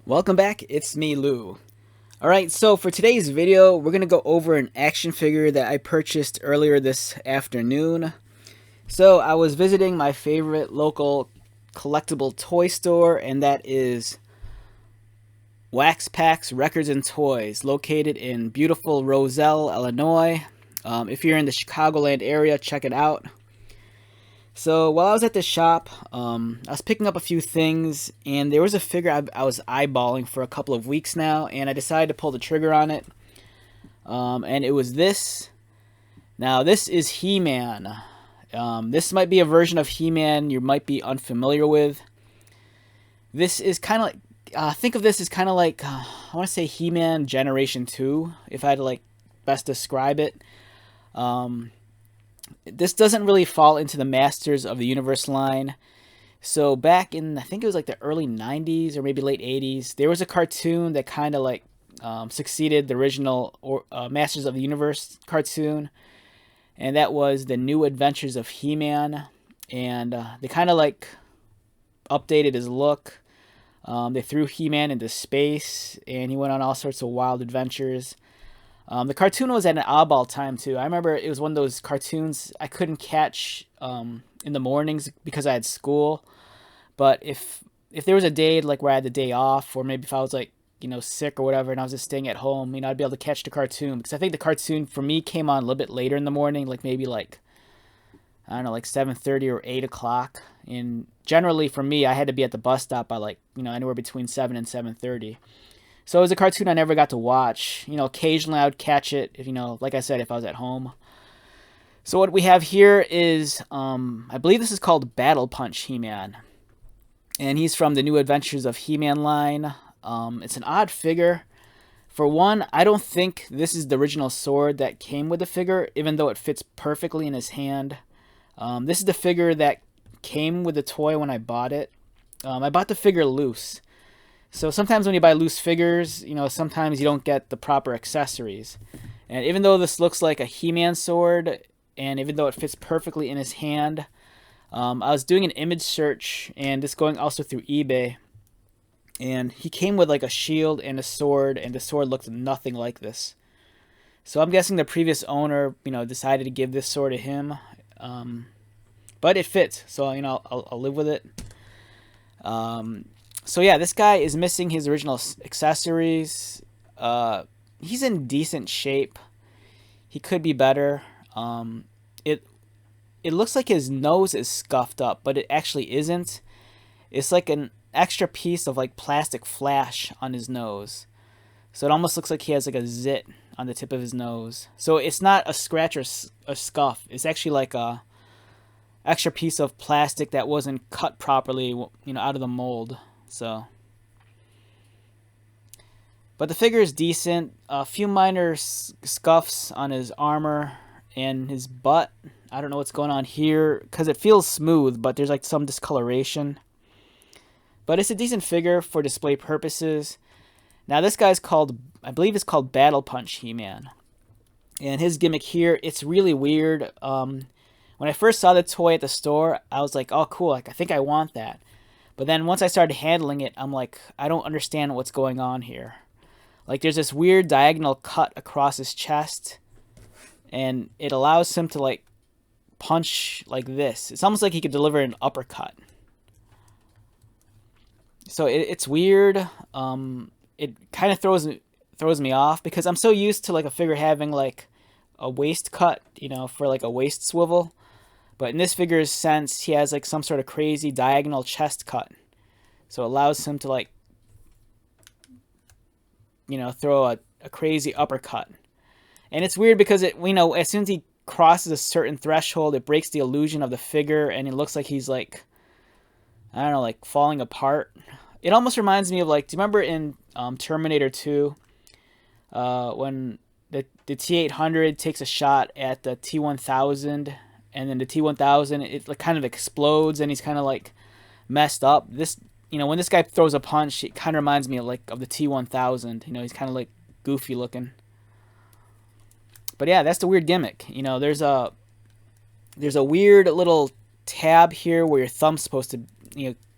Welcome back, it's me, Lou. Alright, so for today's video, we're going to go over an action figure that I purchased earlier this afternoon. So I was visiting my favorite local collectible toy store, and that is Wax Packs Records and Toys, located in beautiful Roselle, Illinois. If you're in the Chicagoland area, check it out. So while I was at the shop, I was picking up a few things, and there was a figure I was eyeballing for a couple of weeks now, and I decided to pull the trigger on it. And it was this. Now, this is He-Man. This might be a version of He-Man you might be unfamiliar with. This is kind of like, think of this as kind of like, I want to say He-Man Generation 2, if I had to like best describe it. This doesn't really fall into the Masters of the Universe line. So back in, I think it was like the early 90s or maybe late 80s, there was a cartoon that kind of like succeeded the original Masters of the Universe cartoon. And that was The New Adventures of He-Man. And they kind of like updated his look. They threw He-Man into space, and he went on all sorts of wild adventures. The cartoon was at an oddball time too. I remember it was one of those cartoons I couldn't catch in the mornings because I had school. But if there was a day like where I had the day off, or maybe if I was like sick or whatever, and I was just staying at home, I'd be able to catch the cartoon, because I think the cartoon for me came on a little bit later in the morning, like maybe like I don't know, like 7:30 or 8 o'clock. And generally for me, I had to be at the bus stop by like anywhere between 7 and 7:30. So it was a cartoon I never got to watch. Occasionally I would catch it if, like I said, if I was at home. So what we have here is, I believe this is called Battle Punch He-Man. And he's from the New Adventures of He-Man line. It's an odd figure. For one, I don't think this is the original sword that came with the figure, even though it fits perfectly in his hand. This is the figure that came with the toy when I bought it. I bought the figure loose. So sometimes when you buy loose figures, sometimes you don't get the proper accessories. And even though this looks like a He-Man sword, and even though it fits perfectly in his hand, I was doing an image search, and this going also through eBay. And he came with like a shield and a sword, and the sword looked nothing like this. So I'm guessing the previous owner, decided to give this sword to him. But it fits, so I'll live with it. So yeah, this guy is missing his original accessories. He's in decent shape. He could be better. It looks like his nose is scuffed up, but it actually isn't. It's like an extra piece of like plastic flash on his nose. So it almost looks like he has like a zit on the tip of his nose. So it's not a scratch or a scuff. It's actually like a extra piece of plastic that wasn't cut properly, out of the mold. So, but the figure is decent. A few minor scuffs on his armor and his butt. I don't know what's going on here because it feels smooth, but there's like some discoloration. But it's a decent figure for display purposes. Now this guy's called, I believe it's called Battle Punch He-Man. And his gimmick here, it's really weird. When I first saw the toy at the store, I was like, oh cool, like I think I want that. But then once I started handling it, I'm like, I don't understand what's going on here. Like there's this weird diagonal cut across his chest, and it allows him to like punch like this. It's almost like he could deliver an uppercut. So it's weird. It kind of throws me off because I'm so used to like a figure having like a waist cut, for like a waist swivel. But in this figure's sense, he has like some sort of crazy diagonal chest cut. So it allows him to like, throw a crazy uppercut. And it's weird because it, as soon as he crosses a certain threshold, it breaks the illusion of the figure, and it looks like he's like, I don't know, like falling apart. It almost reminds me of like, do you remember in Terminator 2 when the T-800 takes a shot at the T-1000, and then the T-1000, it like kind of explodes, and he's kind of like messed up. This, when this guy throws a punch, it kind of reminds me of like of the T-1000. He's kind of like goofy looking. But yeah, that's the weird gimmick. There's a weird little tab here where your thumb's supposed to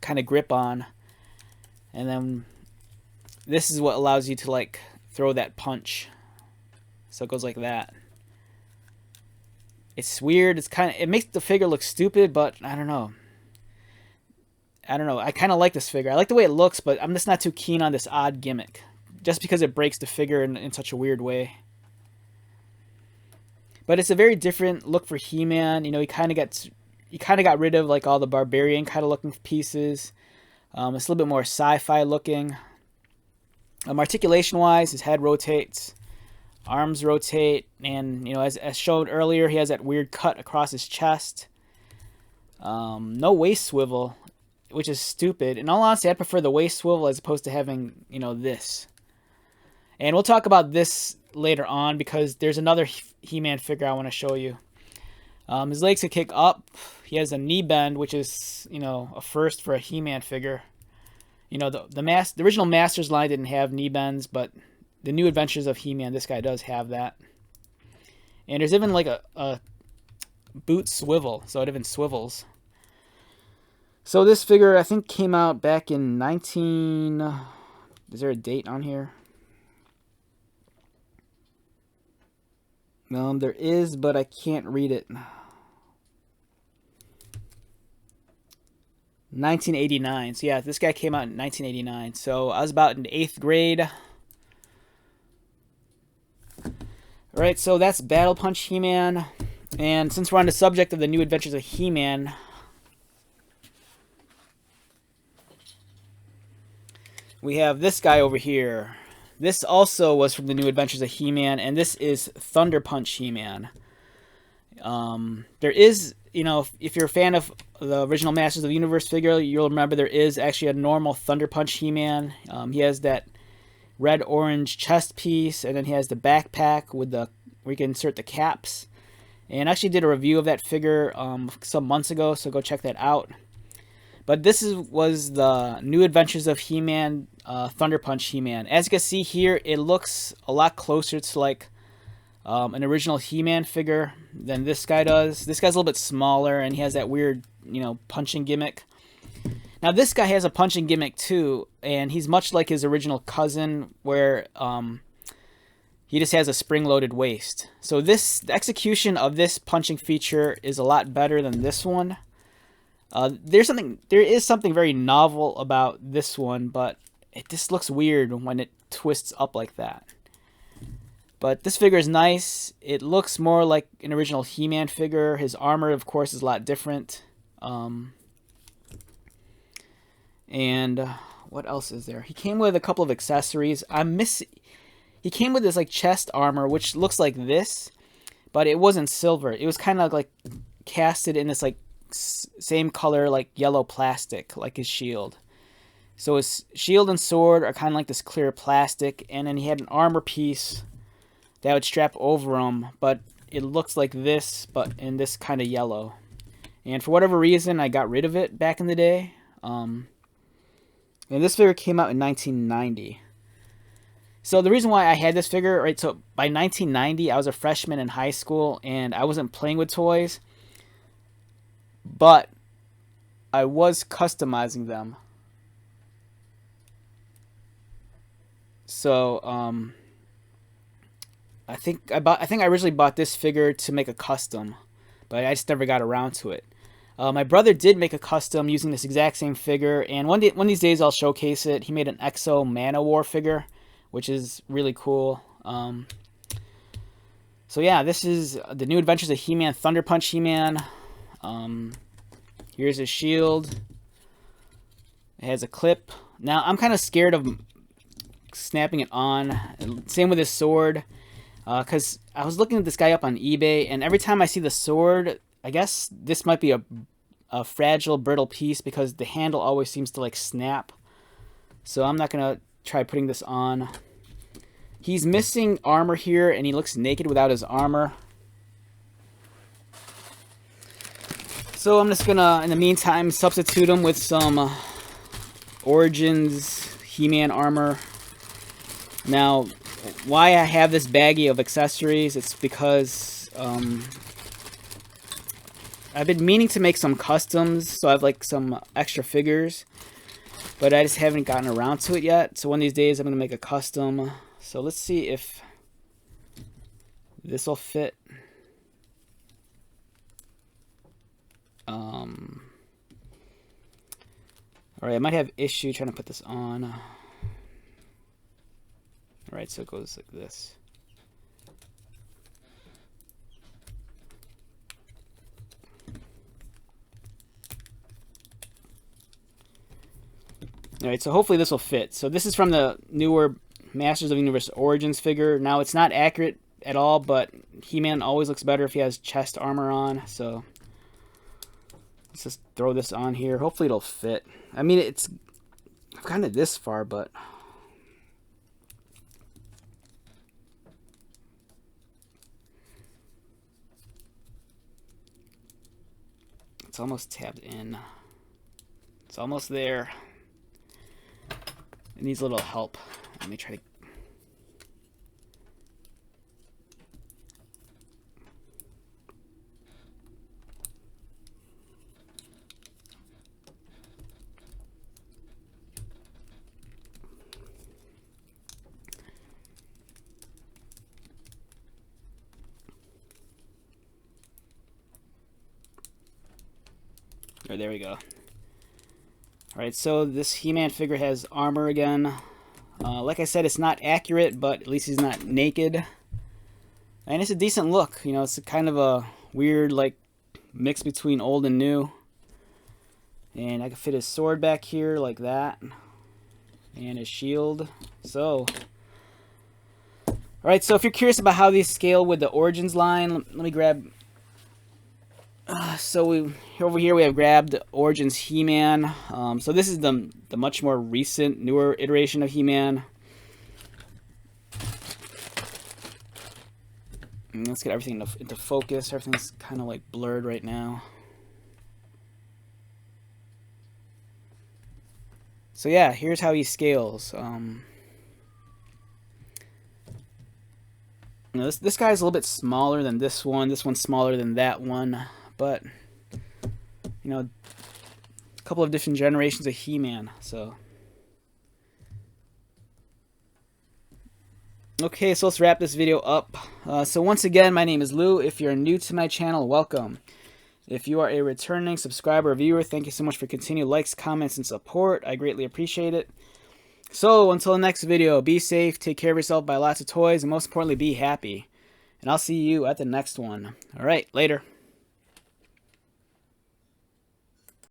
kind of grip on, and then this is what allows you to like throw that punch. So it goes like that. It's weird. It's kind of, it makes the figure look stupid, but I don't know. I kind of like this figure. I like the way it looks, but I'm just not too keen on this odd gimmick. Just because it breaks the figure in such a weird way. But it's a very different look for He-Man. You know, he kind of got rid of like all the barbarian kind of looking pieces. It's a little bit more sci-fi looking. Articulation wise, his head rotates, arms rotate, and you know, as shown earlier, he has that weird cut across his chest. No waist swivel, which is stupid. In all honesty, I prefer the waist swivel as opposed to having, you know, this. And we'll talk about this later on because there's another He-Man figure I want to show you. His legs can kick up. He has a knee bend, which is, you know, a first for a He-Man figure. You know, the original Masters line didn't have knee bends, but the New Adventures of He-Man, this guy does have that. And there's even like a boot swivel, so it even swivels. So this figure, I think, came out back in 19... Is there a date on here? There is, but I can't read it. 1989. So yeah, this guy came out in 1989. So I was about in 8th grade. Alright, so that's Battle Punch He-Man. And since we're on the subject of the New Adventures of He-Man, we have this guy over here. This also was from the New Adventures of He-Man, and this is Thunder Punch He-Man. There is, you know, if you're a fan of the original Masters of the Universe figure, you'll remember there is actually a normal Thunder Punch He-Man. He has that red-orange chest piece, and then he has the backpack with the where you can insert the caps. And I actually did a review of that figure some months ago, so go check that out. But this was the New Adventures of He-Man, Thunder Punch He-Man. As you can see here, it looks a lot closer to like an original He-Man figure than this guy does. This guy's a little bit smaller, and he has that weird, you know, punching gimmick. Now this guy has a punching gimmick too, and he's much like his original cousin, where he just has a spring-loaded waist. So the execution of this punching feature is a lot better than this one. There is something very novel about this one, but it just looks weird when it twists up like that. But this figure is nice. It looks more like an original He-Man figure. His armor, of course, is a lot different. And what else is there? He came with a couple of accessories. He came with this like chest armor, which looks like this, but it wasn't silver. It was kind of like casted in this like same color, like yellow plastic, like his shield. So his shield and sword are kind of like this clear plastic, and then he had an armor piece that would strap over him, but it looks like this, but in this kind of yellow. And for whatever reason, I got rid of it back in the day. And this figure came out in 1990. So the reason why I had this figure, right, so by 1990, I was a freshman in high school, and I wasn't playing with toys, but I was customizing them. So, I think I originally bought this figure to make a custom, but I just never got around to it. My brother did make a custom using this exact same figure, and one of these days I'll showcase it. He made an Exo Man-O-War figure, which is really cool. So yeah, this is the New Adventures of He-Man, Thunder Punch He-Man. Here's his shield. It has a clip. Now, I'm kind of scared of snapping it on. Same with his sword. Because I was looking at this guy up on eBay, and every time I see the sword, I guess this might be a fragile, brittle piece because the handle always seems to like snap. So I'm not going to try putting this on. He's missing armor here, and he looks naked without his armor. So I'm just going to, in the meantime, substitute him with some Origins He-Man armor. Now, why I have this baggie of accessories, it's because I've been meaning to make some customs, so I have like some extra figures. but I just haven't gotten around to it yet. So one of these days I'm going to make a custom. So let's see if this will fit. Alright, I might have issue trying to put this on. Alright, so it goes like this. Alright, so hopefully this will fit. So this is from the newer Masters of the Universe Origins figure. Now it's not accurate at all, but He-Man always looks better if he has chest armor on. So let's just throw this on here. Hopefully it'll fit. I mean, it's kind of this far, but it's almost tapped in. It's almost there. It needs a little help. Let me try to... Oh, there we go. Alright, so this He-Man figure has armor again. Like I said, it's not accurate, but at least he's not naked. And it's a decent look. You know, it's a kind of a weird, like, mix between old and new. And I can fit his sword back here like that. And his shield. So, alright, so if you're curious about how these scale with the Origins line, let me grab... over here we have grabbed Origins He-Man. So this is the much more recent, newer iteration of He-Man. Let's get everything into focus. Everything's kind of like blurred right now. So yeah, here's how he scales. This guy's a little bit smaller than this one. This one's smaller than that one. But, you know, a couple of different generations of He-Man, so. Okay, so let's wrap this video up. So once again, my name is Lou. If you're new to my channel, welcome. If you are a returning subscriber or viewer, thank you so much for continued likes, comments, and support. I greatly appreciate it. So, until the next video, be safe, take care of yourself, buy lots of toys, and most importantly, be happy. And I'll see you at the next one. Alright, later.